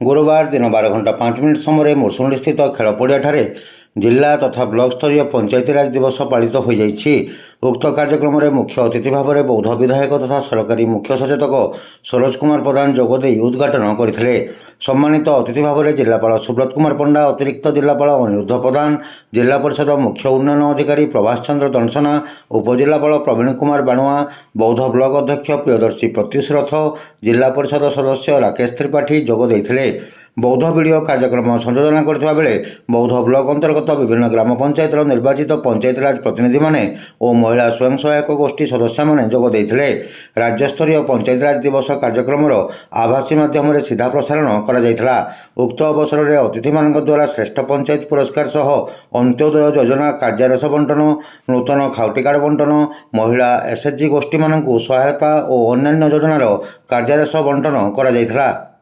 गुरुवार दिन 12:05 समय मुरसुंडी स्थित खेल पड़िया जिला तथा ब्लॉक स्तरीय पंचायतीराज दिवस पालित हो जाइछि। उक्त कार्यक्रम में मुख्य अतिथि भाव में बौद्ध विधायक तथा सरकारी मुख्य सचेतक सरोज कुमार प्रधान जोगदे उद्घाटन करथिले। सम्मानित अतिथि भाव में जिलापाल सुब्रत कुमार पंडा, अतिरिक्त जिलापाल अनिरुद्ध प्रधान, जिला परिषद मुख्य उन्नयन अधिकारी प्रभाष चंद्र दंसना, उपजिलापाल प्रवीण कुमार बाणुआ, बौद्ध ब्लॉक अध्यक्ष प्रियदर्शी प्रत्युष रथ, जिला परिषद सदस्य राकेश त्रिपाठी जोग देइथिले। बौद्ध वीडियो कार्यक्रम संयोजना करथिबा बेले बौद्ध ब्लॉक अंतर्गत विभिन्न ग्राम पंचायत निर्वाचित पंचायतीराज प्रतिनिधि माने और महिला स्वयं सहायक गोष्ठी सदस्य माने जोग देइथिले। राज्यस्तरीय पंचायतीराज दिवस कार्यक्रम आभासी माध्यम सीधा प्रसारण करा जायथिला। उक्त अवसर में अतिथि मानक द्वारा श्रेष्ठ पंचायत पुरस्कार सह अंत्योदय योजना कार्यारस बंटन, नूतन खाउटी कार्ड बंटन, महिला एसएचजी गोष्ठी मानक सहायता और अन्य योजनार कार्यारस बंटन करा जायथिला।